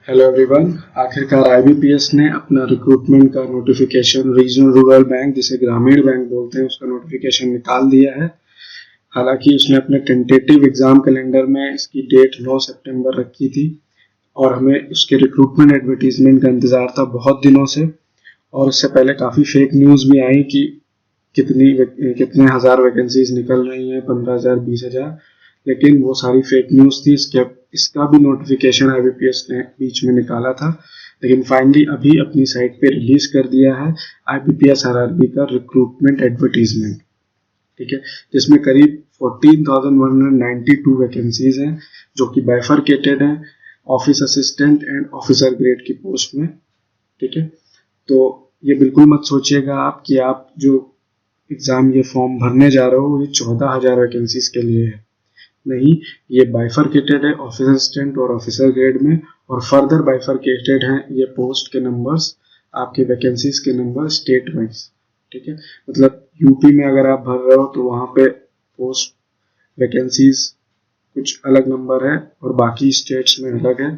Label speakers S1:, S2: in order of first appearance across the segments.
S1: Hello everyone. आखिरकार IBPS ने अपना रिक्रूटमेंट का नोटिफिकेशन रीजनल रूरल बैंक जिसे ग्रामीण बैंक बोलते हैं उसका नोटिफिकेशन निकाल दिया है। हालांकि उसने अपने टेंटेटिव एग्जाम कैलेंडर में इसकी डेट 9 सितंबर रखी थी और हमें उसके रिक्रूटमेंट एडवर्टीजमेंट का इंतजार था बहुत दिनों से। और उससे पहले काफ़ी फेक न्यूज़ भी आई कि कितने हज़ार वैकेंसीज निकल रही हैं, 15,000 20,000, लेकिन वो सारी फेक न्यूज़ थी। इसका भी नोटिफिकेशन आईबीपीएस ने बीच में निकाला था, लेकिन फाइनली अभी अपनी साइट पे रिलीज कर दिया है आईबीपीएस आरआरबी का रिक्रूटमेंट एडवर्टीजमेंट। ठीक है, जिसमें करीब 14,192 वैकेंसीज हैं जो कि बाइफरकेटेड हैं office assistant and officer grade की पोस्ट में। ठीक है, तो ये बिल्कुल मत सोचिएगा आप कि आप जो एग्जाम ये फॉर्म भरने जा रहे हो ये 14,000 वैकेंसीज के लिए है। नहीं, ये बाइफरकेटेड है ऑफिस असिस्टेंट और ऑफिसर ग्रेड में, और फर्दर बाइफरकेटेड हैं ये पोस्ट के नंबर्स, आपके वैकेंसीज के नंबर स्टेट वाइज। ठीक है, मतलब यूपी में अगर आप भर रहे हो तो वहां पे पोस्ट वैकेंसीज कुछ अलग नंबर है और बाकी स्टेट्स में अलग है।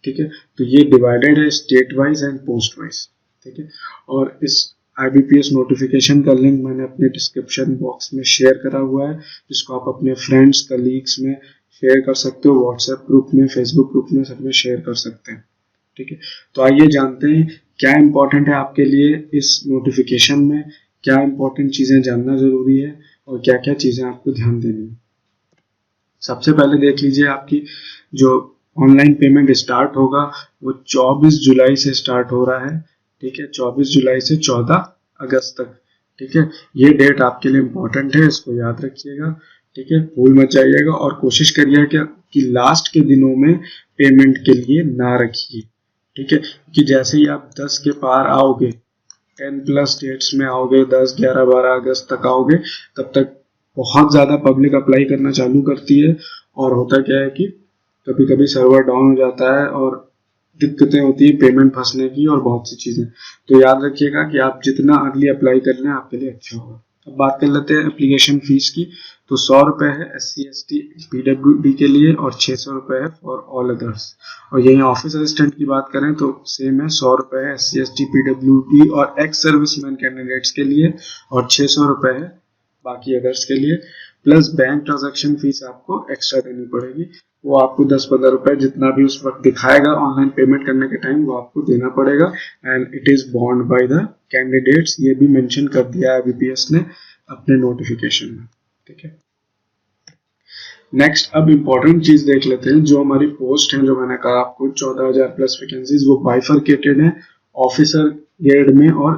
S1: ठीक है, तो ये डिवाइडेड है state wise and post wise. ठीक है, और इस आईबीपीएस नोटिफिकेशन का लिंक मैंने अपने डिस्क्रिप्शन बॉक्स में शेयर करा हुआ है, जिसको आप अपने फ्रेंड्स कलीग्स में शेयर कर सकते हो, व्हाट्सएप ग्रुप में, फेसबुक ग्रुप में, सब में शेयर कर सकते हैं। ठीक है, तो आइए जानते हैं क्या इंपॉर्टेंट है आपके लिए इस नोटिफिकेशन में, क्या इंपॉर्टेंट चीजें जानना जरूरी है और क्या क्या चीजें आपको ध्यान देनी है। सबसे पहले देख लीजिए, आपकी जो ऑनलाइन पेमेंट स्टार्ट होगा वो 24 जुलाई से स्टार्ट हो रहा है। ठीक है, 24 जुलाई से 14 अगस्त तक। ठीक है, ये डेट आपके लिए इम्पोर्टेंट है, इसको याद रखिएगा। ठीक है, भूल मत जाइएगा और कोशिश करिए कि लास्ट के दिनों में पेमेंट के लिए ना रखिए। ठीक है, कि जैसे ही आप 10 के पार आओगे, 10+ डेट्स में आओगे, 10, 11, 12 अगस्त तक आओगे, तब तक बहुत ज़्यादा पब्लिक अप्लाई करना चालू करती है। और होता क्या है कि कभी कभी सर्वर डाउन हो जाता है और दिक्कतें होती है पेमेंट फंसने की और बहुत सी चीज़ें। तो याद रखिएगा कि आप जितना अर्ली अप्लाई कर लें आपके लिए अच्छा होगा। अब बात कर लेते हैं एप्लीकेशन फीस की। तो 100 रुपये है SC ST PWD के लिए और 600 रुपये है फॉर ऑल अदर्स। और यही ऑफिस असिस्टेंट की बात करें तो सेम है, 100 रुपये है SC ST PWD और एक्स सर्विसमैन कैंडिडेट्स के लिए, और 600 रुपये है बाकी अदर्स के लिए। प्लस बैंक ट्रांजैक्शन फीस आपको एक्स्ट्रा देनी पड़ेगी, वो आपको 10-15 रुपए जितना भी उस वक्त दिखाएगा ऑनलाइन पेमेंट करने के टाइम वो आपको देना पड़ेगा। And it is bond by the candidates, ये भी मेंशन कर दिया है आईबीपीएस ने अपने नोटिफिकेशन में। ठीक है, नेक्स्ट अब इंपॉर्टेंट चीज देख लेते हैं। जो हमारी पोस्ट है, जो मैंने कहा आपको 14,000+ वैकेंसीज, वो बाइफरकेटेड है ऑफिसर ग्रेड में और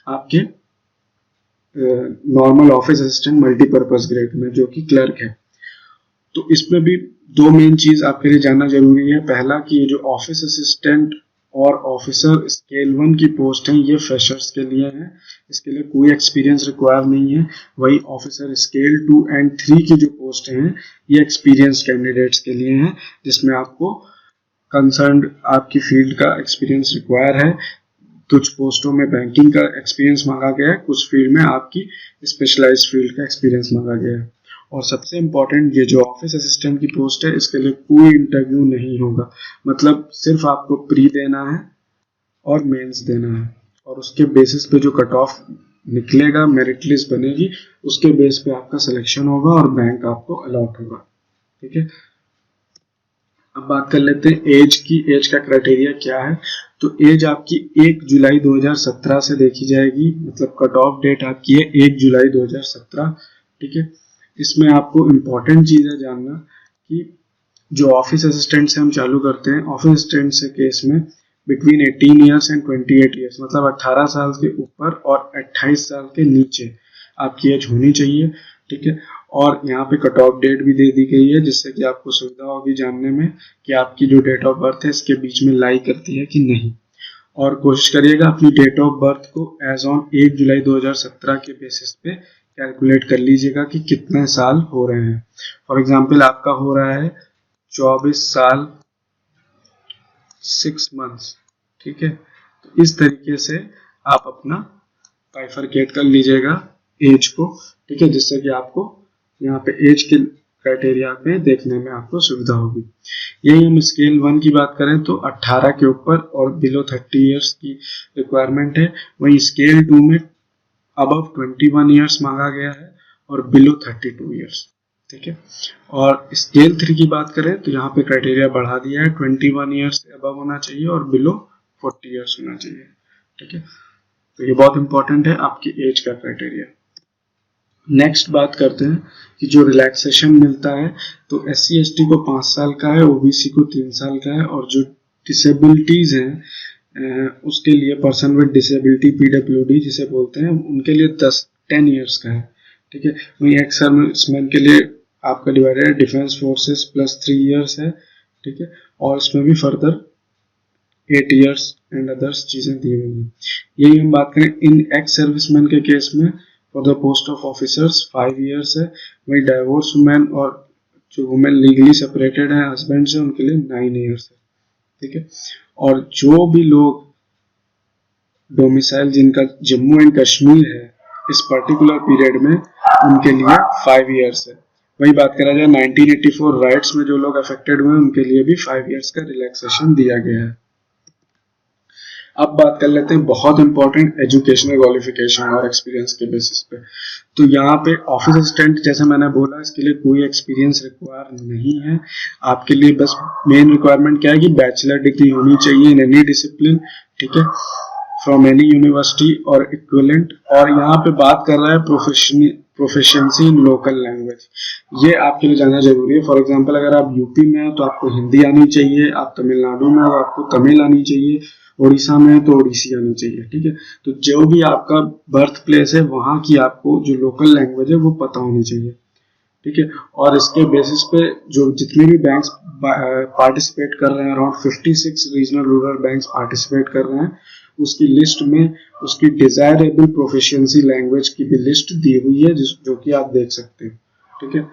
S1: आपके normal office assistant multipurpose grade में जो कि क्लर्क है। तो इसमें भी दो मेन चीज आपके लिए जानना जरूरी है। पहला कि ये जो ऑफिस असिस्टेंट और ऑफिसर स्केल 1 की पोस्ट है ये फ्रेशर्स के लिए है, इसके लिए कोई एक्सपीरियंस रिक्वायर नहीं है। वही ऑफिसर स्केल 2 एंड 3 की जो पोस्ट हैं ये एक्सपीरियंस कैंडिडेट्स के लिए हैं, जिसमें आपको कंसर्न आपकी फील्ड का एक्सपीरियंस रिक्वायर है। कुछ पोस्टों में बैंकिंग का एक्सपीरियंस मांगा गया है, कुछ फील्ड में आपकी स्पेशलाइज्ड फील्ड का एक्सपीरियंस मांगा गया है। और सबसे इम्पोर्टेंट, ये जो ऑफिस असिस्टेंट की पोस्ट है इसके लिए कोई इंटरव्यू नहीं होगा, मतलब सिर्फ आपको प्री देना है और मेंस देना है, और उसके बेसिस पे जो कट ऑफ निकलेगा, मेरिट लिस्ट बनेगी, उसके बेस पे आपका सिलेक्शन होगा और बैंक आपको अलॉट होगा। ठीक है, अब बात कर लेते हैं एज की। एज का क्राइटेरिया क्या है? तो एज आपकी 1 जुलाई 2017 से देखी जाएगी, मतलब कट ऑफ डेट आपकी है 1 जुलाई 2017। ठीक है, इसमें आपको इम्पोर्टेंट चीज़ है जानना कि जो ऑफिस असिस्टेंट से हम चालू करते हैं, ऑफिस असिस्टेंट से केस में बिटवीन 18 ईयर्स एंड 28 ईयर्स, मतलब 18 साल के ऊपर और 28 साल के नीचे आपकी एज होनी चाहिए। ठीक है, और यहाँ पे कट ऑफ डेट भी दे दी गई है जिससे कि आपको सुविधा होगी जानने में कि आपकी जो डेट ऑफ बर्थ है इसके बीच में लाई करती है कि नहीं। और कोशिश करिएगा अपनी डेट ऑफ बर्थ को एज ऑन 1 जुलाई 2017 के बेसिस पे कैलकुलेट कर लीजिएगा कि कितने साल हो रहे हैं। फॉर एग्जाम्पल आपका हो रहा है 24 साल 6 मंथ्स। ठीक है, तो इस तरीके से आप अपना बाइफरकेट कर लीजिएगा एज को। ठीक है, जिससे कि आपको यहाँ पे एज के क्राइटेरिया पे देखने में आपको सुविधा होगी। यही हम स्केल 1 की बात करें तो 18 के ऊपर और बिलो 30 इयर्स की रिक्वायरमेंट है। वहीं स्केल 2 में अबव 21 इयर्स मांगा गया है और बिलो 32 इयर्स, ठीक है। और स्केल 3 की बात करें तो यहाँ पे क्राइटेरिया बढ़ा दिया है, 21 इयर्स से अबव होना चाहिए और बिलो 40 इयर्स होना चाहिए, ठीक है। तो ये बहुत इंपॉर्टेंट है आपकी एज का क्राइटेरिया। नेक्स्ट बात करते हैं कि जो रिलैक्सेशन मिलता है तो SC/ST को 5 साल का है, OBC को 3 साल का है, और जो डिसेबिलिटीज हैं उसके लिए पर्सन विद डिसेबिलिटी PWD जिसे बोलते हैं उनके लिए 10 इयर्स का है, ठीक है। वहीं एक्स सर्विसमैन के लिए आपका डिवाइडेड है डिफेंस फोर्सेस प्लस 3 इयर्स है, ठीक है। और इसमें भी फर्दर 8 इयर्स एंड अदर्स चीजें दी हुई हैं। यही हम बात करें इन एक्स सर्विसमैन के केस में for the post of officers 5 years है। वही डाइवोर्स वुमेन और जो वुमेन लीगली सेपरेटेड है हस्बैंड से उनके लिए 9 इयर्स है, ठीक है। और जो भी लोग डोमिसाइल जिनका जम्मू एंड कश्मीर है इस पर्टिकुलर पीरियड में उनके लिए 5 इयर्स है। वही बात करा जाए 1984 राइट्स में जो लोग अफेक्टेड हुए उनके लिए भी 5 इयर्स का रिलैक्सेशन दिया गया है। अब बात कर लेते हैं बहुत इंपॉर्टेंट एजुकेशनल क्वालिफिकेशन और एक्सपीरियंस के बेसिस पे। तो यहाँ पे ऑफिस असिस्टेंट जैसे मैंने बोला इसके लिए कोई एक्सपीरियंस रिक्वायर नहीं है। आपके लिए बस मेन रिक्वायरमेंट क्या है कि बैचलर डिग्री होनी चाहिए इन एनी डिसिप्लिन, ठीक है, फ्रॉम एनी यूनिवर्सिटी और इक्विवेलेंट। और यहाँ पे बात कर रहा है प्रोफिशिएंसी इन लोकल लैंग्वेज, ये आपके लिए जानना जरूरी है। फॉर एग्जांपल अगर आप यूपी में हैं तो आपको हिंदी आनी चाहिए, आप तमिलनाडु में हो आपको तमिल आनी चाहिए, उड़ीसा में है तो ओडिसी आनी चाहिए, ठीक है। तो जो भी आपका बर्थ प्लेस है वहां की आपको जो लोकल लैंग्वेज है वो पता होनी चाहिए, ठीक है। और इसके बेसिस पे जो जितने भी बैंक्स पार्टिसिपेट कर रहे हैं, around 56 regional rural banks participate कर रहे हैं, उसकी लिस्ट में उसकी डिजायरेबल प्रोफिशिएंसी लैंग्वेज की भी लिस्ट दी हुई है जो कि आप देख सकते हैं, ठीक है।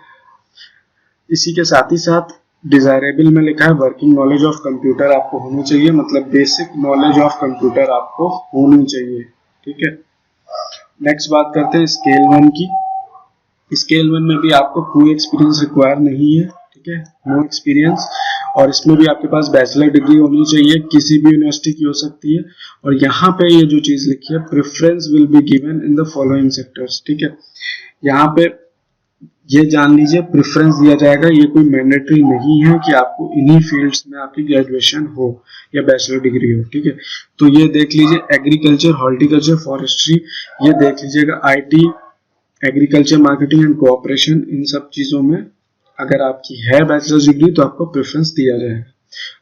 S1: इसी के साथ ही साथ डिजायरेबल में लिखा है वर्किंग नॉलेज ऑफ कंप्यूटर आपको होनी चाहिए, मतलब बेसिक नॉलेज ऑफ कंप्यूटर आपको होनी चाहिए, ठीक है। नेक्स्ट बात करते हैं स्केल 1 की। स्केल 1 में भी आपको कोई एक्सपीरियंस रिक्वायर नहीं है, ठीक है, नो एक्सपीरियंस। और इसमें भी आपके पास बैचलर डिग्री होनी चाहिए, किसी भी यूनिवर्सिटी की हो सकती है। और यहाँ पे ये जो चीज लिखी है preference will be given in the following sectors, ठीक है। यहाँ पे ये जान लीजिए प्रेफरेंस दिया जाएगा, ये कोई मैंडेटरी नहीं है कि आपको इन्हीं फील्ड्स में आपकी ग्रेजुएशन हो या बैचलर डिग्री हो, ठीक है। तो ये देख लीजिए एग्रीकल्चर, हॉर्टिकल्चर, फॉरेस्ट्री, ये देख लीजिएगा IT, agriculture, marketing and cooperation, इन सब चीजों में अगर आपकी है बैचलर डिग्री तो आपको प्रेफरेंस दिया जाएगा।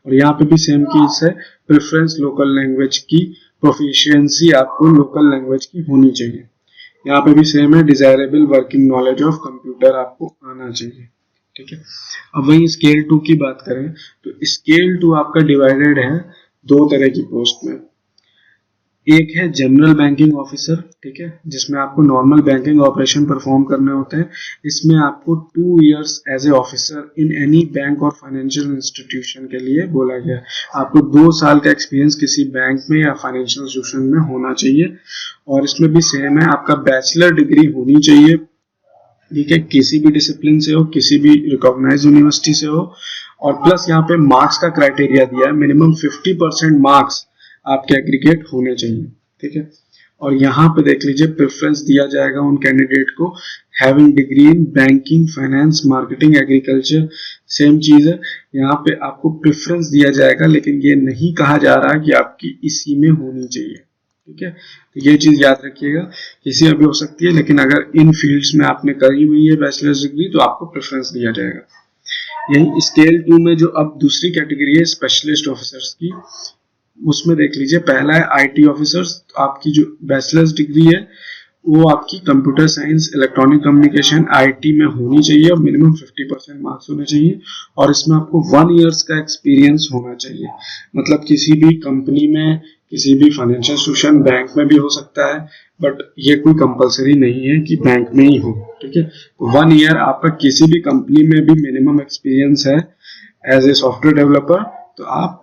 S1: और यहाँ पे भी सेम चीज है, प्रेफरेंस लोकल लैंग्वेज की, प्रोफिशिएंसी आपको लोकल लैंग्वेज की होनी चाहिए। यहाँ पे भी सेम है, desirable working knowledge of computer आपको आना चाहिए, ठीक है। अब वही स्केल 2 की बात करें तो स्केल 2 आपका डिवाइडेड है 2 तरह की पोस्ट में। एक है जनरल बैंकिंग ऑफिसर, ठीक है, जिसमें आपको नॉर्मल बैंकिंग ऑपरेशन परफॉर्म करने होते हैं। इसमें आपको 2 years as a officer in any bank और फाइनेंशियल इंस्टीट्यूशन के लिए बोला गया है। आपको 2 साल का एक्सपीरियंस किसी बैंक में या फाइनेंशियल इंस्टीट्यूशन में होना चाहिए। और इसमें भी सेम है, आपका बैचलर डिग्री होनी चाहिए, ठीक है, किसी भी डिसिप्लिन से हो, किसी भी रिकॉग्नाइज्ड यूनिवर्सिटी से हो। और प्लस यहाँ पे मार्क्स का क्राइटेरिया दिया है, मिनिमम 50% मार्क्स आपके एग्रीगेट होने चाहिए, ठीक है। और यहाँ पे देख लीजिए प्रेफरेंस दिया जाएगा उन कैंडिडेट को having degree in banking, finance, marketing, agriculture, same चीज है। यहाँ पे आपको प्रेफरेंस दिया जाएगा, लेकिन ये नहीं कहा जा रहा कि आपकी इसी में होनी चाहिए, ठीक है। तो ये चीज याद रखिएगा, किसी में भी हो सकती है, लेकिन अगर इन फील्ड्स में आपने करी हुई है बैचलर्स डिग्री तो आपको प्रेफरेंस दिया जाएगा। यही स्केल 2 में जो अब दूसरी कैटेगरी है स्पेशलिस्ट ऑफिसर्स की, उसमें देख लीजिए पहला है IT ऑफिसर्स। तो आपकी जो बैचलर्स डिग्री है वो आपकी computer science, electronic communication, IT में होनी चाहिए और मिनिमम 50% मार्क्स होने चाहिए। और इसमें आपको 1 इयर्स का एक्सपीरियंस होना चाहिए, मतलब किसी भी कंपनी में, किसी भी फाइनेंशियल इंस्टीट्यूशन, बैंक में भी हो सकता है, बट ये कोई कंपलसरी नहीं है कि बैंक में ही हो, ठीक है। तो 1 ईयर आपका किसी भी कंपनी में भी मिनिमम एक्सपीरियंस है एज ए सॉफ्टवेयर डेवलपर तो आप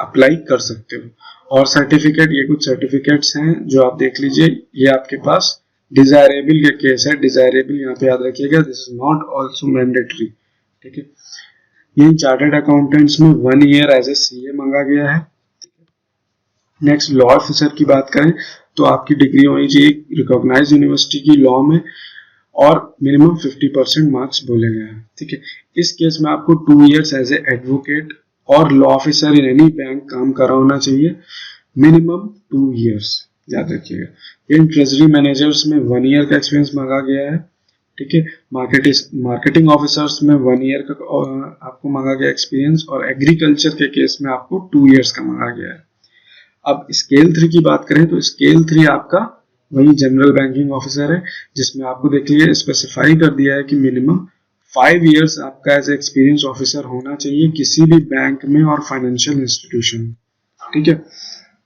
S1: अप्लाई कर सकते हो। और सर्टिफिकेट, ये कुछ सर्टिफिकेट्स हैं जो आप देख लीजिए, ये आपके पास डिजायरेबल के केस है, डिजायरेबल यहाँ पे याद रखिएगा, this is not also mandatory. ठीक है, यही चार्टर्ड अकाउंटेंट्स में 1 ईयर एज ए सीए मांगा गया है। नेक्स्ट लॉ ऑफिसर की बात करें तो आपकी डिग्री होनी चाहिए रिकॉग्नाइज यूनिवर्सिटी की लॉ में और मिनिमम 50% मार्क्स बोले गए हैं। ठीक है, इस केस में आपको 2 इयर्स एज ए एडवोकेट और law officer in any bank काम करा होना चाहिए, मिनिमम 2 इयर्स याद रखिएगा। इन ट्रेजरी मैनेजर्स में 1 ईयर का एक्सपीरियंस मांगा गया है। ठीक है, मार्केटिंग ऑफिसर्स में 1 ईयर का आपको मांगा गया एक्सपीरियंस और एग्रीकल्चर के केस में आपको 2 इयर्स का मांगा गया है। अब स्केल 3 की बात करें तो स्केल 3 आपका वही जनरल बैंकिंग ऑफिसर है, जिसमें आपको देख लीजिए स्पेसिफाई कर दिया है कि मिनिमम 5 इयर्स आपका एज एक्सपीरियंस ऑफिसर होना चाहिए किसी भी बैंक में और फाइनेंशियल इंस्टीट्यूशन में। ठीक है,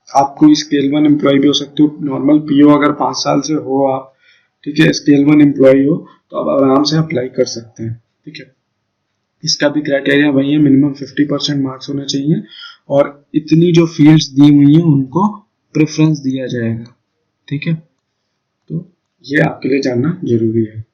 S1: आप कोई स्केल 1 एम्प्लॉय भी हो सकते हो, नॉर्मल पीओ अगर 5 साल से हो आप, ठीक है, स्केल 1 एम्प्लॉय हो तो आप आराम से अप्लाई कर सकते हैं। ठीक है, इसका भी क्राइटेरिया वही है, मिनिमम 50% मार्क्स होने चाहिए और इतनी जो फील्ड्स दी हुई हैं उनको प्रेफरेंस दिया जाएगा। ठीक है, तो ये आपके लिए जानना जरूरी है।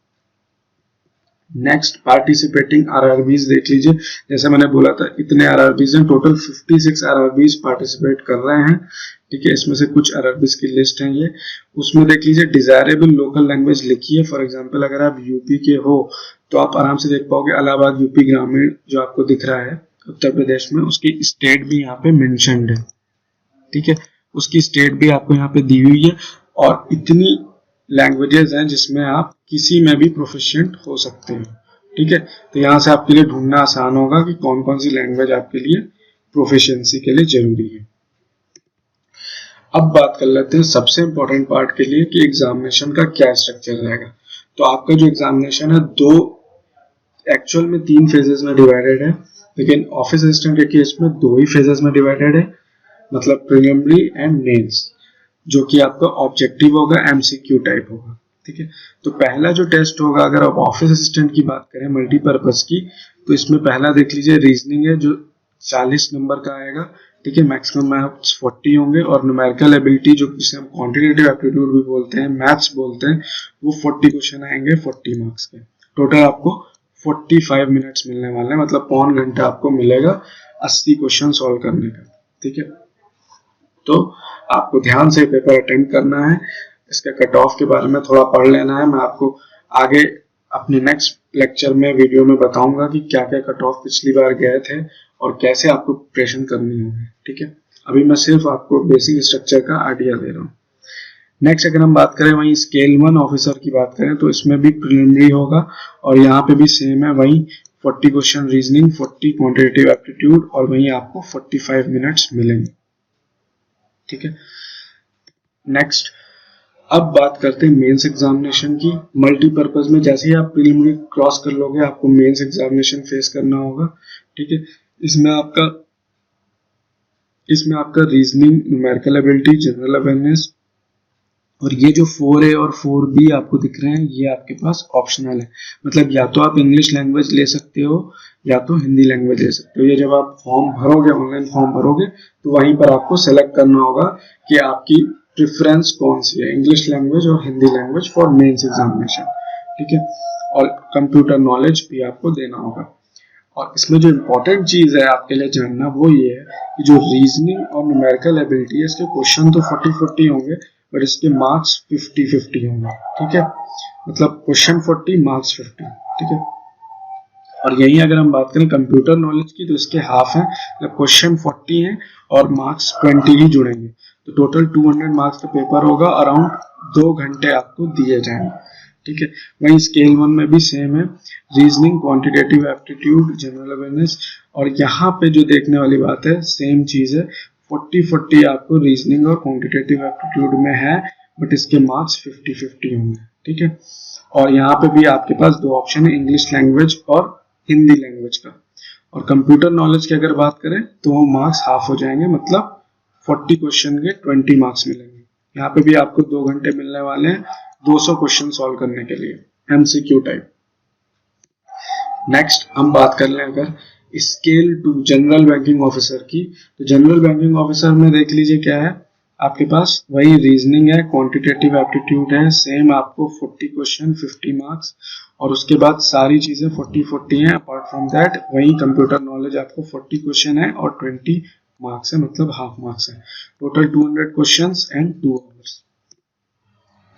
S1: नेक्स्ट पार्टिसिपेटिंग आरआरबीज देख लीजिए, जैसे मैंने बोला था इतने आरआरबीज हैं, टोटल 56 आरआरबीज पार्टिसिपेट कर रहे हैं। ठीक है, इसमें से कुछ आरआरबीज की लिस्ट है ये, उसमें देख लीजिए डिजायरेबल लोकल लैंग्वेज लिखी है। फॉर एग्जांपल अगर आप यूपी के हो तो आप आराम से देख पाओगे इलाहाबाद यूपी ग्रामीण जो आपको दिख रहा है उत्तर प्रदेश में, उसकी स्टेट भी यहाँ पे मेंशन्ड है। ठीक है, उसकी स्टेट भी आपको यहाँ पे दी हुई है और इतनी लैंग्वेजेस हैं जिसमें आप किसी में भी प्रोफिशिएंट हो सकते हैं। ठीक है, तो यहाँ से आपके लिए ढूंढना आसान होगा कि कौन कौन सी लैंग्वेज आपके लिए प्रोफिशिएंसी के लिए जरूरी है। अब बात कर लेते हैं सबसे इंपॉर्टेंट पार्ट के लिए कि एग्जामिनेशन का क्या स्ट्रक्चर रहेगा। तो आपका जो एग्जामिनेशन है एक्चुअल में 3 फेजेस में डिवाइडेड है, लेकिन ऑफिस असिस्टेंट के केस में 2 ही फेजेस में डिवाइडेड है, मतलब प्रीलिमिनरी एंड मेंस, जो कि आपका ऑब्जेक्टिव होगा, एमसीक्यू टाइप होगा। ठीक है, तो पहला जो टेस्ट होगा अगर आप ऑफिस असिस्टेंट की बात करें मल्टीपर्पज की, तो इसमें पहला देख लीजिए रीजनिंग है जो 40 नंबर का आएगा। ठीक है, मैक्सिमम मार्क्स 40 होंगे और न्यूमेरिकल एबिलिटी जो जिसे हम क्वांटिटेटिव एप्टीट्यूड भी बोलते हैं, मैथ्स बोलते हैं, वो 40 क्वेश्चन आएंगे 40 मार्क्स के। टोटल आपको 45 मिनट्स मिलने वाले हैं, मतलब पौन घंटा आपको मिलेगा 80 क्वेश्चन सॉल्व करने का। ठीक है, तो आपको ध्यान से पेपर अटेंड करना है, इसका कट ऑफ के बारे में थोड़ा पढ़ लेना है। मैं आपको आगे अपने नेक्स्ट लेक्चर में वीडियो में बताऊंगा कि क्या क्या कट ऑफ पिछली बार गए थे और कैसे आपको प्रिपरेशन करनी होगी। ठीक है, अभी मैं सिर्फ आपको बेसिक स्ट्रक्चर का आइडिया दे रहा हूँ। नेक्स्ट अगर हम बात करें वही स्केल 1 ऑफिसर की बात करें तो इसमें भी प्रिलिमिनरी होगा और यहाँ पे भी सेम है, वही 40 क्वेश्चन रीजनिंग, 40 क्वांटिटेटिव एप्टीट्यूड और वही आपको 45 मिनट्स मिलेंगे। ठीक है, नेक्स्ट अब बात करते हैं मेंस एग्जामिनेशन की। मल्टीपर्पज में जैसे ही आप प्रीलिमिनरी क्रॉस कर लोगे आपको मेंस एग्जामिनेशन फेस करना होगा। ठीक है, इसमें आपका reasoning, numerical ability, general awareness और ये जो 4A और 4B आपको दिख रहे हैं ये आपके पास ऑप्शनल है, मतलब या तो आप इंग्लिश लैंग्वेज ले सकते हो या तो हिंदी लैंग्वेज ले सकते हो। ये जब आप फॉर्म भरोगे, ऑनलाइन फॉर्म भरोगे, तो वहीं पर आपको सेलेक्ट करना होगा कि आपकी प्रेफरेंस कौन सी है, इंग्लिश लैंग्वेज और Hindi language for mains examination. ठीक है, और कंप्यूटर नॉलेज भी आपको देना होगा। और इसमें जो इम्पोर्टेंट चीज है आपके लिए जानना वो ये है कि जो रीजनिंग और न्यूमेरिकल एबिलिटी है इसके क्वेश्चन तो 40-40 होंगे बट इसके मार्क्स 50-50 होंगे। ठीक है, मतलब क्वेश्चन 40 मार्क्स 50। ठीक है, और यही अगर हम बात करें कंप्यूटर नॉलेज की तो इसके हाफ है, मतलब क्वेश्चन 40 है और मार्क्स 20 ही जुड़ेंगे, तो टोटल 200 मार्क्स का पेपर होगा, अराउंड 2 घंटे आपको दिए जाएंगे। ठीक है, वहीं स्केल 1 में भी सेम है, reasoning, quantitative aptitude, general awareness, और यहाँ पे जो देखने वाली बात है सेम चीज है, 40-40 आपको रीजनिंग और क्वांटिटेटिव एप्टीट्यूड में है बट इसके मार्क्स 50-50 होंगे। ठीक है, और यहाँ पे भी आपके पास 2 ऑप्शन है, इंग्लिश लैंग्वेज और हिंदी लैंग्वेज का। और कंप्यूटर नॉलेज की अगर बात करें तो वो मार्क्स हाफ हो जाएंगे, मतलब 40 क्वेश्चन के 20 मार्क्स मिलेंगे। यहाँ पे भी आपको 2 घंटे मिलने वाले हैं 200 क्वेश्चन सॉल्व करने के लिए, एमसीक्यू टाइप। नेक्स्ट हम बात कर लें अगर स्केल 2 जनरल बैंकिंग ऑफिसर की, तो जनरल बैंकिंग ऑफिसर में देख लीजिए क्या है, आपके पास वही रीजनिंग है, क्वांटिटेटिव एप्टीट्यूड है, सेम आपको 40 क्वेश्चन 50 मार्क्स, और उसके बाद सारी चीजें 40-40 हैं। अपार्ट फ्रॉम दैट वही कंप्यूटर नॉलेज आपको 40 क्वेश्चन है और 20 मार्क्स है, मतलब हाफ मार्क्स है। Total 200 questions and 2 hours.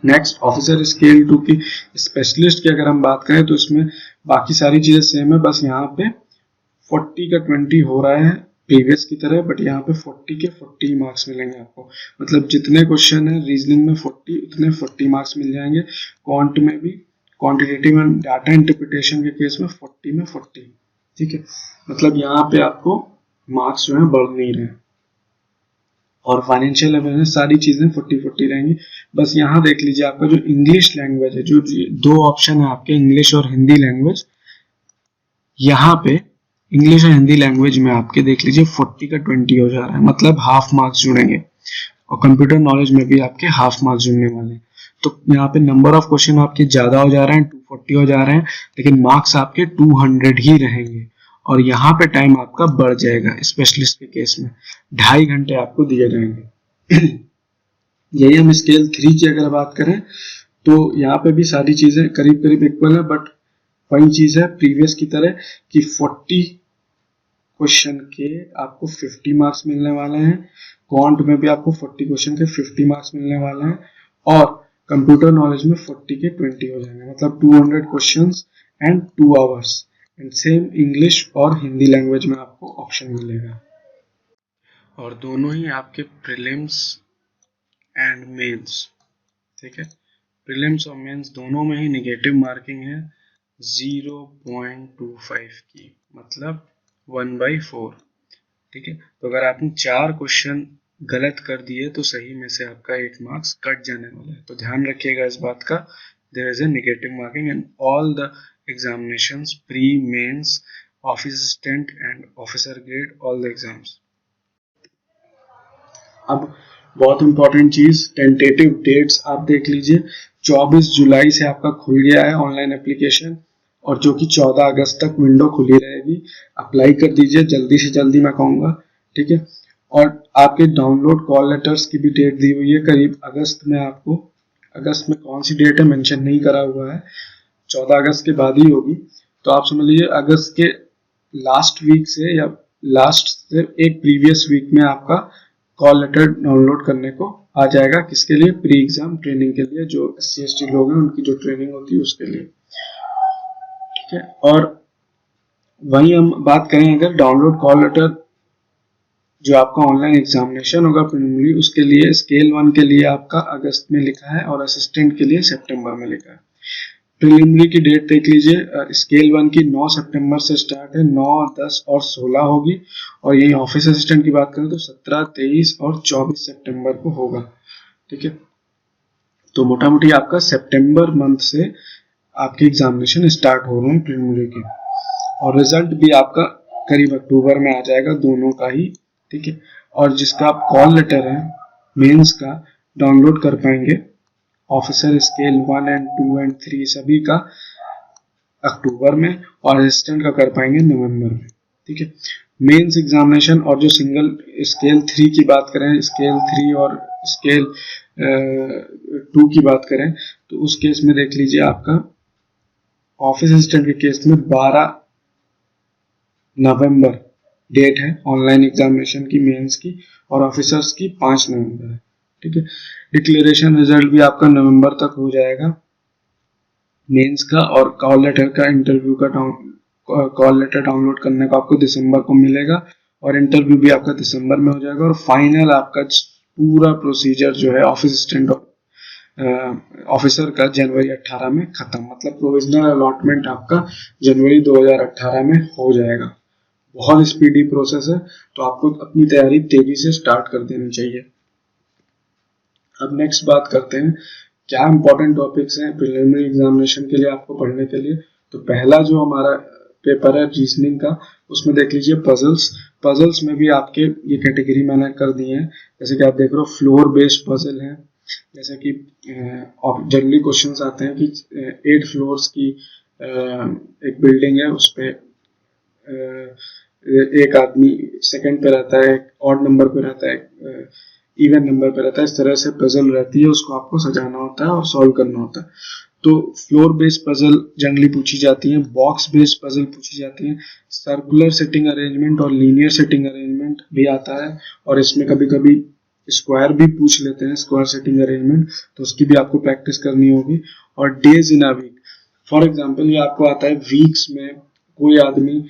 S1: Next officer scale 2 की स्पेशलिस्ट की अगर हम बात करें तो इसमें बाकी सारी चीजें सेम है, बस यहाँ पे 40 का 20 हो रहा है प्रीवियस की तरह, बट यहाँ पे 40 के 40 मार्क्स मिलेंगे आपको। मतलब जितने क्वेश्चन है रीजनिंग में 40, उतने 40 मार्क्स मिल जाएंगे। क्वांट में भी, क्वांटिटेटिव एंड डाटा इंटरप्रिटेशन के केस में 40 में 40, ठीक है। मतलब यहाँ पे आपको मार्क्स जो है बढ़ नहीं रहे, और फाइनेंशियल अवेयरनेस सारी चीजें 40-40 रहेंगी। बस यहाँ देख लीजिए आपका जो इंग्लिश लैंग्वेज है, जो 2 ऑप्शन है आपके, इंग्लिश और हिंदी लैंग्वेज, यहाँ पे इंग्लिश और हिंदी लैंग्वेज में आपके देख लीजिए 40 का 20 हो जा रहा है, मतलब हाफ मार्क्स जुड़ेंगे। और कंप्यूटर नॉलेज में भी आपके हाफ मार्क्स जुड़ने वाले हैं। तो यहाँ पे नंबर ऑफ क्वेश्चन आपके ज्यादा हो जा रहे हैं, 240 हो जा रहे हैं, लेकिन मार्क्स आपके 200 ही रहेंगे। और यहाँ पे टाइम आपका बढ़ जाएगा, स्पेशलिस्ट के केस में 2.5 घंटे आपको दिए जाएंगे। यही हम स्केल 3 की अगर बात करें तो यहाँ पे भी सारी चीजें करीब करीब इक्वल है, बट वही चीज है प्रीवियस की तरह कि 40 क्वेश्चन के आपको 50 मार्क्स मिलने वाले हैं। क्वांट में भी आपको 40 क्वेश्चन के 50 मार्क्स मिलने वाले हैं, और कंप्यूटर नॉलेज में 40 के 20 हो जाएंगे, मतलब 200 questions and 2 hours. And same English और हिंदी लैंग्वेज में आपको ऑप्शन मिलेगा। और दोनों ही आपके प्रीलिम्स एंड मेंस, ठीक है। प्रीलिम्स और मेंस दोनों में ही नेगेटिव मार्किंग है 0.25 की, मतलब 1/4, ठीक है। तो अगर आपने 4 क्वेश्चन गलत कर दिए तो सही में से आपका 8 मार्क्स कट जाने वाला है। तो ध्यान रखिएगा इस बात का, there is a negative marking in all the examinations, pre, mains, office assistant and officer grade, all the exams. अब बहुत इंपॉर्टेंट चीज, टेंटेटिव डेट्स आप देख लीजिए। 24 जुलाई से आपका खुल गया है ऑनलाइन एप्लीकेशन, और जो कि 14 अगस्त तक विंडो खुली रहेगी। अप्लाई कर दीजिए जल्दी से जल्दी, मैं कहूँगा, ठीक है। और आपके डाउनलोड कॉल लेटर्स की भी डेट दी हुई है करीब अगस्त में। आपको अगस्त में कौन सी डेट है मेंशन नहीं करा हुआ है, 14 अगस्त के बाद ही होगी। तो आप समझ लीजिए अगस्त के लास्ट वीक से या लास्ट से एक प्रीवियस वीक में आपका कॉल लेटर डाउनलोड करने को आ जाएगा। किसके लिए? प्री एग्जाम ट्रेनिंग के लिए, जो SC/ST लोग हैं उनकी जो ट्रेनिंग होती है उसके लिए, ठीक है। और वहीं हम बात करें अगर डाउनलोड कॉल लेटर जो आपका ऑनलाइन एग्जामिनेशन होगा प्रीलिमिनरी, उसके लिए स्केल 1 के लिए आपका अगस्त में लिखा है और असिस्टेंट के लिए सितंबर में लिखा है। प्रीलिमिनरी की डेट देख लीजिए, स्केल 1 की 9 सितंबर से स्टार्ट है, 9, 10 और 16 होगी। और यही ऑफिस असिस्टेंट की बात करें तो 17, 23 और 24 सितंबर को होगा, ठीक है। तो मोटा मोटी आपका सितंबर मंथ से आपके एग्जामिनेशन स्टार्ट हो रहे हैं प्रीलिमिनरी के, और रिजल्ट भी आपका करीब अक्टूबर में आ जाएगा, दोनों का ही, ठीक है। और जिसका आप कॉल लेटर है मेंस का डाउनलोड कर पाएंगे, ऑफिसर स्केल 1 एंड 2 एंड 3 सभी का अक्टूबर में, और असिस्टेंट का कर पाएंगे नवंबर में, ठीक है। मेंस एग्जामिनेशन और जो सिंगल स्केल 3 की बात करें, स्केल 3 और स्केल 2 की बात करें तो उस केस में देख लीजिए आपका ऑफिस असिस्टेंट के केस में 12 नवंबर डेट है ऑनलाइन एग्जामिनेशन की मेंस की, और ऑफिसर्स की 5 नवंबर है, ठीक है। डिक्लेरेशन रिजल्ट भी आपका नवंबर तक हो जाएगा मेंस का, और कॉल लेटर का इंटरव्यू का कॉल लेटर डाउनलोड करने का आपको दिसंबर को मिलेगा, और इंटरव्यू भी आपका दिसंबर में हो जाएगा। और फाइनल आपका पूरा प्रोसीजर जो है ऑफिस असिस्टेंट और ऑफिसर का जनवरी 18 में खत्म, मतलब प्रोविजनल अलॉटमेंट आपका जनवरी 2018 में हो जाएगा। बहुत स्पीडी प्रोसेस है, तो आपको अपनी तैयारी तेजी से स्टार्ट कर देनी चाहिए। अब नेक्स्ट बात करते हैं क्या इंपॉर्टेंट टॉपिक्स हैं प्रीलिमिनरी एग्जामिनेशन के लिए आपको पढ़ने के लिए। तो पहला जो हमारा पेपर है रीजनिंग का, उसमें देख लीजिए पजल्स। पजल्स में भी आपके ये कैटेगरी मैंने कर दी है, जैसे कि आप देख रहे हो फ्लोर बेस्ड पजल है, जैसे कि जनरली क्वेश्चंस आते हैं कि 8 फ्लोर्स की एक बिल्डिंग है, उस पे एक आदमी सेकंड पे रहता है, ऑड नंबर पे रहता है, इवन नंबर पे रहता है। इस तरह से पजल रहती है, उसको आपको सजाना होता है और सॉल्व करना होता है। तो फ्लोर बेस्ड पजल जनरली पूछी जाती है, बॉक्स बेस्ड पजल पूछी जाती है, सर्कुलर सेटिंग अरेंजमेंट और लीनियर सेटिंग अरेंजमेंट भी आता है, और इसमें कभी कभी स्क्वायर भी पूछ लेते हैं, स्क्वायर सेटिंग अरेंजमेंट, तो उसकी भी आपको प्रैक्टिस करनी होगी। और days in a week, for example ये आपको आता है वीक्स में कोई आदमी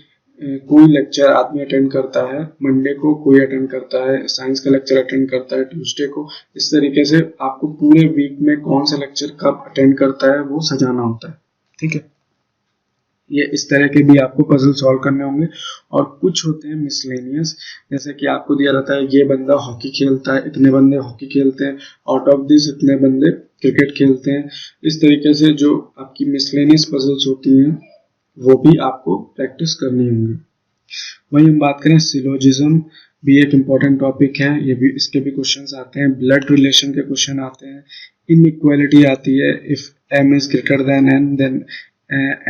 S1: कोई लेक्चर आदमी अटेंड करता है, मंडे को कोई अटेंड करता है, साइंस का लेक्चर अटेंड करता है ट्यूसडे को। इस तरीके से आपको पूरे वीक में कौन सा लेक्चर कब अटेंड करता है वो सजाना होता है, ठीक है। ये इस तरह के भी आपको पजल सॉल्व करने होंगे। और कुछ होते हैं मिसलेनियस, जैसे कि आपको दिया रहता है ये बंदा हॉकी खेलता है, इतने बंदे हॉकी खेलते हैं, आउट ऑफ दिस इतने बंदे क्रिकेट खेलते हैं। इस तरीके से जो आपकी मिसलेनियस पजल्स होती हैं वो भी आपको प्रैक्टिस करनी होंगी। वहीं हम बात करें सिलोजिज्म, भी एक इम्पॉर्टेंट टॉपिक है, ये भी इसके भी क्वेश्चंस आते हैं, ब्लड रिलेशन के क्वेश्चन आते हैं, इनइक्वालिटी आती है, if m is greater than n then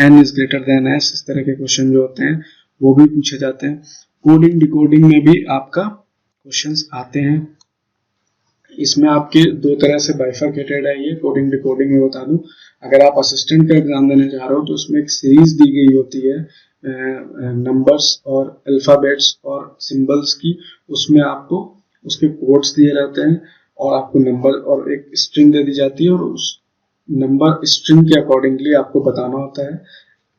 S1: n is greater than s, इस तरह के क्वेश्चन जो होते हैं वो भी पूछे जाते हैं। कोडिंग डिकोडिंग में भी आपका क्वेश्चंस आते हैं। इसमें आपके दो तरह से बाइफरकेटेड है ये कोडिंग डिकोडिंग में बता दूं। अगर आप असिस्टेंट का एग्जाम देने जा रहे हो तो उसमें एक सीरीज दी गई होती है नंबर्स और अल्फाबेट्स और सिंबल्स की, उसमें आपको उसके कोड्स दिए रहते हैं और आपको नंबर और एक स्ट्रिंग दे दी जाती है, और उस नंबर स्ट्रिंग के अकॉर्डिंगली आपको बताना होता है,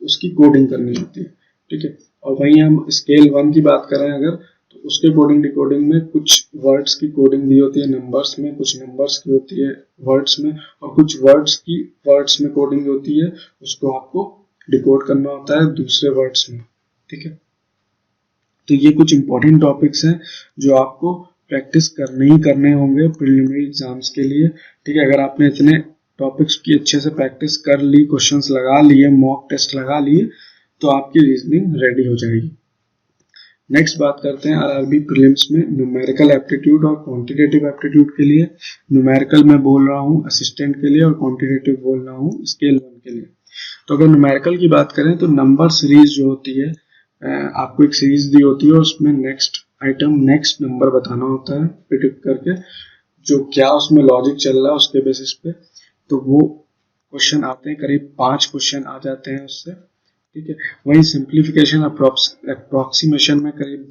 S1: उसकी कोडिंग करनी होती है, ठीक है। और वहीं हम स्केल 1 की बात करें अगर, तो उसके कोडिंग डिकोडिंग में कुछ वर्ड्स की कोडिंग दी होती है नंबर्स में, कुछ नंबर्स की होती है वर्ड्स में, और कुछ वर्ड्स की वर्ड्स में कोडिंग होती है, उसको आपको डिकोड करना होता है दूसरे वर्ड्स में, ठीक है। तो ये कुछ इंपॉर्टेंट टॉपिक्स हैं जो आपको प्रैक्टिस करने ही करने होंगे प्रिलिमिनरी एग्जाम्स के लिए, ठीक है। अगर आपने इतने टॉपिक्स की अच्छे से प्रैक्टिस कर ली, क्वेश्चंस लगा लिए, मॉक टेस्ट लगा लिए, तो आपकी रीजनिंग रेडी हो जाएगी। नेक्स्ट बात करते हैं आरआरबी प्रीलिम्स में न्यूमेरिकल एप्टीट्यूड और क्वांटिटेटिव एप्टीट्यूड के लिए। न्यूमेरिकल में बोल रहा हूँ असिस्टेंट के लिए और क्वांटिटेटिव बोल रहा हूँ स्केल 1 के लिए। तो अगर न्यूमेरिकल की बात करें तो नंबर सीरीज जो होती है, आपको एक सीरीज दी होती है और उसमें नेक्स्ट आइटम नेक्स्ट नंबर बताना होता है प्रिडिक्ट करके, जो क्या उसमें लॉजिक चल रहा है उसके बेसिस पे। तो वो क्वेश्चन आते हैं, करीब 5 क्वेश्चन आ जाते हैं उससे, ठीक है। वहीं सिंप्लीफिकेशन अप्रोक्सीमेशन में करीब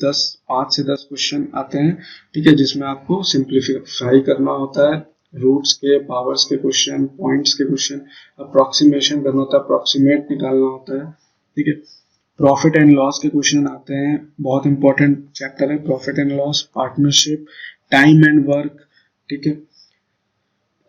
S1: 5 से 10 क्वेश्चन आते हैं, ठीक है, जिसमें आपको सिंप्लीफाई करना होता है, रूट्स के, पावर्स के क्वेश्चन, पॉइंट्स के क्वेश्चन, अप्रोक्सीमेशन करना होता है, अप्रोक्सीमेट निकालना होता है, ठीक है। प्रॉफिट एंड लॉस के क्वेश्चन आते हैं, बहुत इंपॉर्टेंट चैप्टर है profit and loss, partnership, time and work, ठीक है,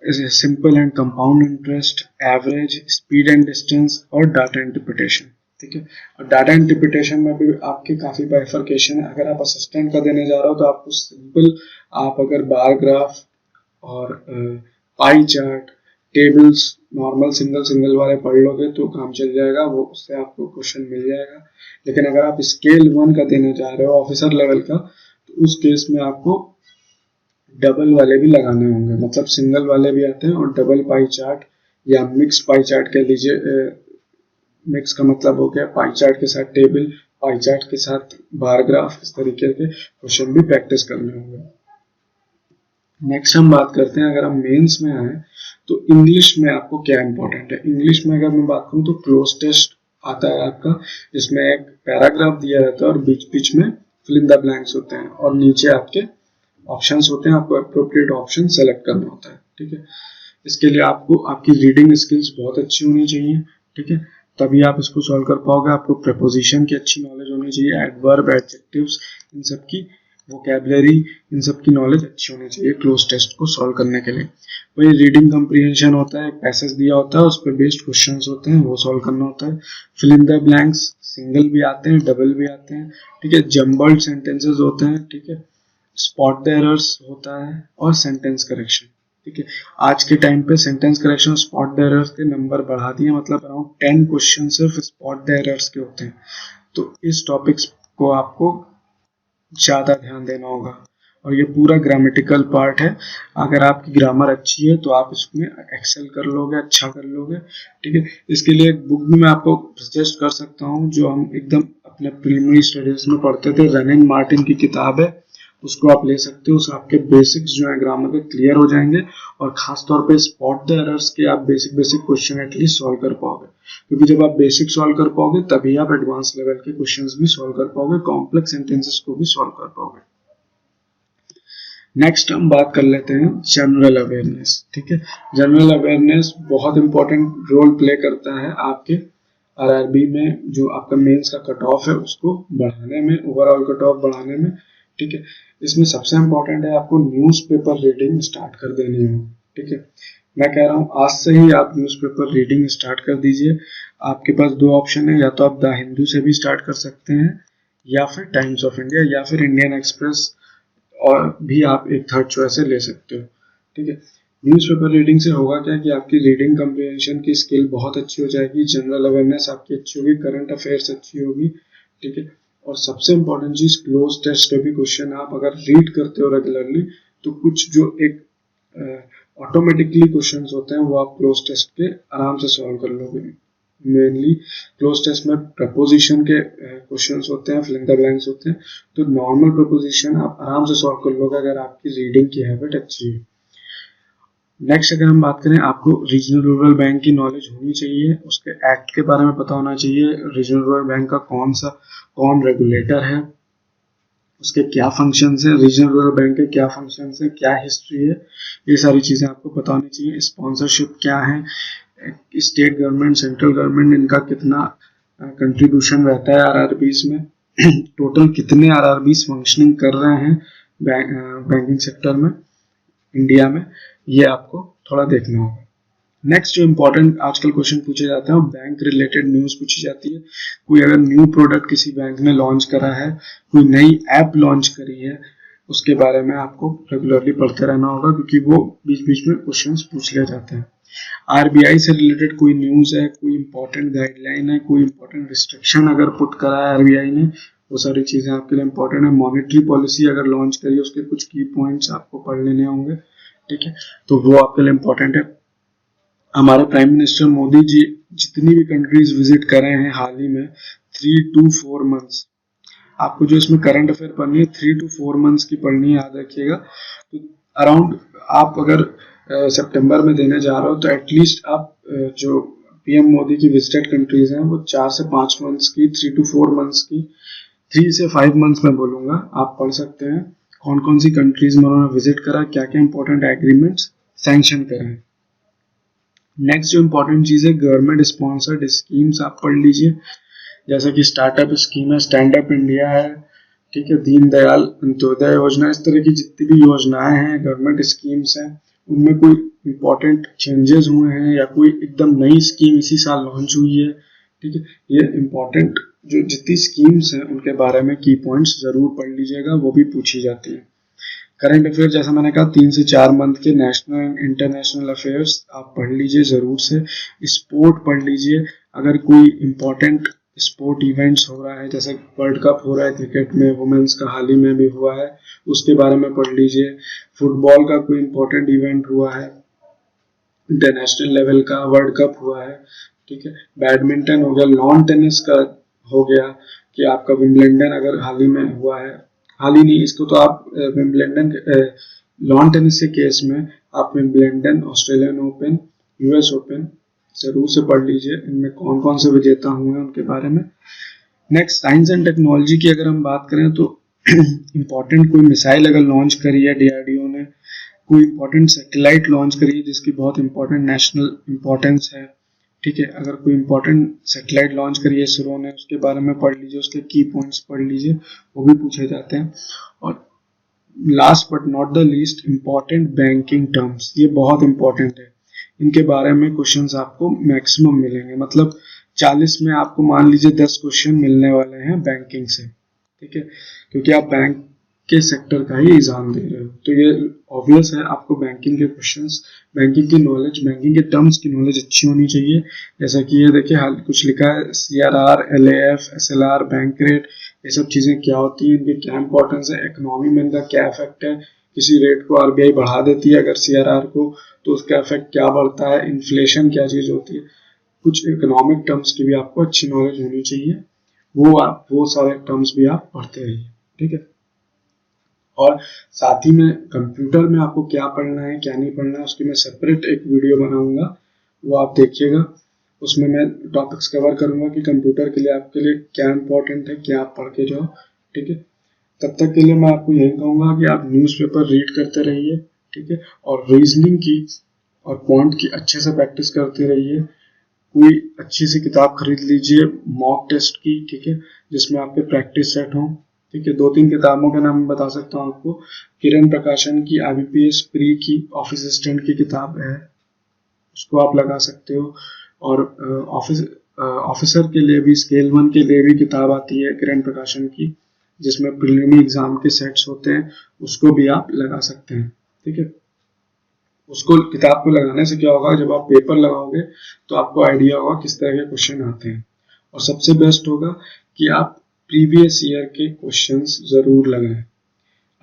S1: simple and compound interest, average, speed and distance और डाटा इंटरप्रिटेशन, ठीक है। और डाटा इंटरप्रिटेशन में भी आपके काफी बाइफरकेशन है। अगर आप असिस्टेंट का देने जा रहे हो तो आपको सिंपल, आप अगर बार ग्राफ और pie chart, tables, normal single वाले पढ़ लोगे तो काम चल जाएगा, वो उससे आपको क्वेश्चन मिल जाएगा। लेकिन अगर आप स्केल 1 का देने जा रहे हो ऑफिसर लेवल का, तो उस केस में आपको डबल वाले भी लगाने होंगे, मतलब सिंगल वाले भी आते हैं और डबल पाई चार्ट या मिक्स पाई चार्ट कह लीजिए। मिक्स का मतलब हो गया पाई चार्ट के साथ टेबल, पाई चार्ट के साथ बार ग्राफ, इस तरीके के क्वेश्चन भी प्रैक्टिस करने होंगे। नेक्स्ट हम बात करते हैं, अगर हम मेंस में आए तो इंग्लिश में आपको क्या इंपॉर्टेंट है। इंग्लिश में अगर मैं बात करूं तो क्लोज टेस्ट आता है आपका, जिसमें एक पैराग्राफ दिया रहता है और बीच बीच में फिल इन द ब्लैंक्स होते हैं और नीचे आपके ऑप्शंस होते हैं, आपको अप्रोप्रिएट ऑप्शन सेलेक्ट करना होता है, ठीक है। इसके लिए आपको आपकी रीडिंग स्किल्स बहुत अच्छी होनी चाहिए, ठीक है, तभी आप इसको सॉल्व कर पाओगे। आपको प्रेपोजिशन की अच्छी नॉलेज होनी चाहिए, एडवर्ब, एडजेक्टिव्स, इन सब की वोकैबुलरी, इन सब की नॉलेज अच्छी होनी चाहिए क्लोज टेस्ट को सॉल्व करने के लिए। वही रीडिंग कंप्रीहेंशन होता है, एक पैसेज दिया होता है, उस पर बेस्ड क्वेश्चंस होते हैं, वो सॉल्व करना होता है। Fill in the blanks single भी आते हैं, डबल भी आते हैं, ठीक है। जम्बल्ड सेंटेंसेस होते हैं, ठीक है। स्पॉट द एरर्स होता है और सेंटेंस करेक्शन, ठीक है। आज के टाइम पे sentence correction, spot the errors के नंबर बढ़ा दिए, मतलब अराउंड 10 क्वेश्चन सिर्फ स्पॉट द एरर्स के होते हैं। तो इस टॉपिक्स को आपको ज्यादा ध्यान देना होगा और ये पूरा ग्रामेटिकल पार्ट है। अगर आपकी ग्रामर अच्छी है तो आप इसमें एक्सेल कर लोगे, अच्छा कर लोगे, ठीक है। इसके लिए एक बुक भी मैं आपको सजेस्ट कर सकता हूँ जो हम एकदम अपने प्रीलिमिनरी स्टडीज में पढ़ते थे, रनिंग मार्टिन की किताब है, उसको आप ले सकते हो। उससे आपके बेसिक्स जो है ग्रामर के क्लियर हो जाएंगे और खास तौर पे स्पॉट द एरर्स के आप basic basic question at least solve कर पाओगे, क्योंकि जब आप बेसिक सॉल्व कर पाओगे तभी आप एडवांस लेवल के क्वेश्चंस भी सॉल्व कर पाओगे, कॉम्प्लेक्स सेंटेंसेस को भी सॉल्व कर पाओगे। नेक्स्ट हम बात कर लेते हैं जनरल अवेयरनेस। ठीक है, जनरल अवेयरनेस बहुत इंपॉर्टेंट रोल प्ले करता है आपके आरआरबी में, जो आपका मेंस का कट ऑफ है उसको बढ़ाने में, ओवरऑल कट ऑफ बढ़ाने में। ठीक है, इसमें सबसे इंपॉर्टेंट है आपको न्यूज़पेपर रीडिंग स्टार्ट कर देनी है। ठीक है, मैं कह रहा हूँ आज से ही आप न्यूज़पेपर रीडिंग स्टार्ट कर दीजिए। आपके पास दो ऑप्शन है, या तो आप द हिंदू से भी स्टार्ट कर सकते हैं, या फिर टाइम्स ऑफ इंडिया, या फिर इंडियन एक्सप्रेस, और भी आप एक थर्ड चॉइस ले सकते हो। ठीक है, न्यूज़पेपर रीडिंग से होगा क्या कि आपकी रीडिंग कम्प्रीहेंशन की स्किल बहुत अच्छी हो जाएगी, जनरल अवेयरनेस आपकी अच्छी होगी, करंट अफेयर्स अच्छी होगी। ठीक है, और सबसे इंपॉर्टेंट चीज क्लोज टेस्ट के भी क्वेश्चन आप अगर रीड करते हो रेगुलरली तो कुछ जो एक ऑटोमेटिकली क्वेश्चंस होते हैं वो आप क्लोज टेस्ट के आराम से सॉल्व कर लोगे। मेनली क्लोज टेस्ट में प्रपोजिशन के क्वेश्चंस होते हैं, फिल इन द ब्लैंक्स होते हैं, तो नॉर्मल प्रपोजिशन आप आराम से सॉल्व कर लोगे अगर आपकी रीडिंग की हैबिट अच्छी है। नेक्स्ट अगर हम बात करें, आपको रीजनल रूरल बैंक की नॉलेज होनी चाहिए, उसके एक्ट के बारे में पता होना चाहिए, रीजनल रूरल बैंक का कौन रेगुलेटर है, उसके क्या फंक्शंस है, रीजनल रूरल बैंक के क्या फंक्शंस है, क्या हिस्ट्री है, ये सारी चीज़ें आपको पता होनी चाहिए। स्पॉन्सरशिप क्या है, स्टेट गवर्नमेंट, सेंट्रल गवर्नमेंट, इनका कितना कंट्रीब्यूशन रहता है आरआरबीज में, टोटल कितने आरआरबीज फंक्शनिंग कर रहे हैं बैंकिंग सेक्टर में इंडिया में, ये आपको थोड़ा देखना होगा। नेक्स्ट जो इंपॉर्टेंट आजकल क्वेश्चन पूछे जाते हैं, बैंक रिलेटेड न्यूज़ पूछी जाती है। कोई अगर न्यू प्रोडक्ट किसी बैंक ने लॉन्च करा है, कोई नई ऐप लॉन्च करी है, उसके बारे में आपको रेगुलरली पढ़ते रहना होगा, क्योंकि वो बीच बीच में क्वेश्चंस पूछ ले जाते हैं। आरबीआई से रिलेटेड कोई न्यूज़ है, कोई इंपॉर्टेंट गाइडलाइन है, कोई इंपॉर्टेंट रिस्ट्रिक्शन अगर पुट करा है आरबीआई ने, वो सारी चीज़ें आपके लिए इंपॉर्टेंट है। मॉनेटरी पॉलिसी अगर लॉन्च करी है, उसके कुछ की पॉइंट्स आपको पढ़ लेने होंगे। ठीक है, तो वो आपके लिए इंपॉर्टेंट है। हमारे प्राइम मिनिस्टर मोदी जी जितनी भी कंट्रीज विजिट कर रहे हैं हाल ही में, 3 to 4 मंथ्स, आपको जो इसमें करंट अफेयर पढ़नी है 3 to 4 मंथ्स की पढ़नी है, याद रखिएगा। तो अराउंड आप अगर सितंबर में देने जा रहे हो तो एटलीस्ट आप जो पीएम मोदी की विजिटेड कंट्रीज हैं वो 4 से 5 मंथ्स की, 3 to 4 मंथ्स की, 3 से 5 मंथ्स में बोलूँगा, आप पढ़ सकते हैं कौन कौन सी कंट्रीज में उन्होंने विजिट करा, क्या क्या इंपॉर्टेंट एग्रीमेंट्स सैंक्शन करे हैं। नेक्स्ट जो इंपॉर्टेंट चीज़ है, गवर्नमेंट स्पॉन्सर्ड स्कीम्स आप पढ़ लीजिए, जैसे कि स्टार्टअप स्कीम है, स्टैंड अप इंडिया है, ठीक है, दीनदयाल अंत्योदय योजना, इस तरह की जितनी भी योजनाएं हैं, गवर्नमेंट स्कीम्स हैं, उनमें कोई इंपॉर्टेंट चेंजेस हुए हैं या कोई एकदम नई स्कीम इसी साल लॉन्च हुई है। ठीक है, ये इंपॉर्टेंट जो जितनी स्कीम्स हैं उनके बारे में की पॉइंट्स जरूर पढ़ लीजिएगा, वो भी पूछी जाती है। करंट अफेयर जैसा मैंने कहा 3 से 4 मंथ के नेशनल एंड इंटरनेशनल अफेयर्स आप पढ़ लीजिए ज़रूर से। स्पोर्ट पढ़ लीजिए, अगर कोई इम्पोर्टेंट स्पोर्ट इवेंट्स हो रहा है, जैसे वर्ल्ड कप हो रहा है क्रिकेट में, वुमेन्स का हाल ही में भी हुआ है, उसके बारे में पढ़ लीजिए। फुटबॉल का कोई इम्पोर्टेंट इवेंट हुआ है, इंटरनेशनल लेवल का वर्ल्ड कप हुआ है, ठीक है, बैडमिंटन हो गया, लॉन टेनिस का हो गया कि आपका विंबलडन अगर हाल ही में हुआ है, हाल ही नहीं, इसको तो आप विंबलडन लॉन टेनिस के केस में आप Wimbledon, Australian open, US open जरूर से पढ़ लीजिए, इनमें कौन कौन से विजेता हुए हैं उनके बारे में। नेक्स्ट साइंस एंड टेक्नोलॉजी की अगर हम बात करें तो इम्पोर्टेंट कोई मिसाइल अगर लॉन्च करी है डीआरडीओ ने, कोई इम्पोर्टेंट सैटेलाइट लॉन्च करी है जिसकी बहुत इंपॉर्टेंट नेशनल इंपॉर्टेंस है, ठीक है, अगर कोई इंपॉर्टेंट सैटेलाइट लॉन्च करी है इसरो ने, उसके बारे में पढ़ लीजिए, उसके की पॉइंट्स पढ़ लीजिए, वो भी पूछे जाते हैं। और last but not the least, important banking terms, ये बहुत इंपॉर्टेंट है, इनके बारे में क्वेश्चंस आपको मैक्सिमम मिलेंगे, मतलब 40 में आपको मान लीजिए 10 क्वेश्चन मिलने वाले हैं बैंकिंग से, ठीक है, क्योंकि आप बैंक के सेक्टर का ही एग्जाम दे रहे हो, तो ये ऑब्वियस है आपको बैंकिंग के क्वेश्चंस, बैंकिंग की नॉलेज, बैंकिंग के टर्म्स की नॉलेज अच्छी होनी चाहिए। जैसा कि ये देखिए हाल कुछ लिखा है, CRR, LAF, SLR, bank rate, ये सब चीज़ें क्या होती हैं, इनकी क्या इंपॉर्टेंस है, इकोनॉमी में इनका क्या इफेक्ट है, किसी रेट को आरबीआई बढ़ा देती है अगर CRR को तो उसका इफेक्ट क्या बढ़ता है, इन्फ्लेशन क्या चीज़ होती है, कुछ इकोनॉमिक टर्म्स की भी आपको अच्छी नॉलेज होनी चाहिए, वो सारे टर्म्स भी आप पढ़ते रहिए, ठीक है। और साथ ही में कंप्यूटर में आपको क्या पढ़ना है क्या नहीं पढ़ना है उसकी मैं सेपरेट एक वीडियो बनाऊंगा, वो आप देखिएगा। उसमें मैं टॉपिक्स कवर करूंगा कि कंप्यूटर के लिए आपके लिए क्या इंपॉर्टेंट है, क्या आप पढ़ के जाओ, ठीक है। तब तक के लिए मैं आपको यही कहूंगा कि आप न्यूज़पेपर रीड करते रहिए, ठीक है, और रीजनिंग की और क्वांट की अच्छे से प्रैक्टिस करते रहिए। कोई अच्छी सी किताब खरीद लीजिए मॉक टेस्ट की, ठीक है, जिसमें आपके प्रैक्टिस सेट हो, ठीक है। 2-3 किताबों के नाम मैं बता सकता हूँ आपको। किरण प्रकाशन की IBPS प्री की ऑफिस असिस्टेंट की किताब है, उसको आप लगा सकते हो। और ऑफिसर के लिए भी स्केल 1 के लिए भी किताब आती है किरण प्रकाशन की, जिसमें प्रीलिमिनरी एग्जाम के सेट्स होते हैं, उसको भी आप लगा सकते हैं, ठीक है। उसको किताब को लगाने से क्या होगा, जब आप पेपर लगाओगे तो आपको आइडिया होगा किस तरह के क्वेश्चन आते हैं। और सबसे बेस्ट होगा कि आप प्रीवियस ईयर के क्वेश्चंस जरूर लगाएं।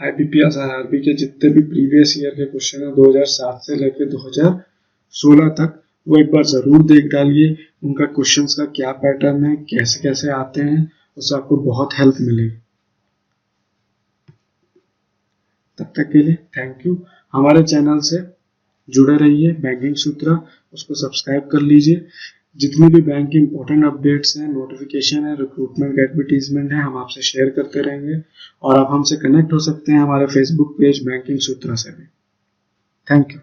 S1: IBPS IRB के जितने भी प्रीवियस ईयर के क्वेश्चन है 2007 से लेकर 2016 तक, वो एक बार जरूर देख डालिए। उनका क्वेश्चंस का क्या पैटर्न है, कैसे कैसे आते हैं, उससे आपको बहुत हेल्प मिलेगी। तब तक के लिए थैंक यू। हमारे चैनल से जुड़े रहिए, बैंकिंग सूत्र उसको सब्सक्राइब कर लीजिए। जितनी भी बैंक की इंपॉर्टेंट अपडेट्स हैं, नोटिफिकेशन है, रिक्रूटमेंट एडवर्टीजमेंट है, हम आपसे शेयर करते रहेंगे। और आप हमसे कनेक्ट हो सकते हैं हमारे फेसबुक पेज बैंकिंग सूत्र से भी। Thank you.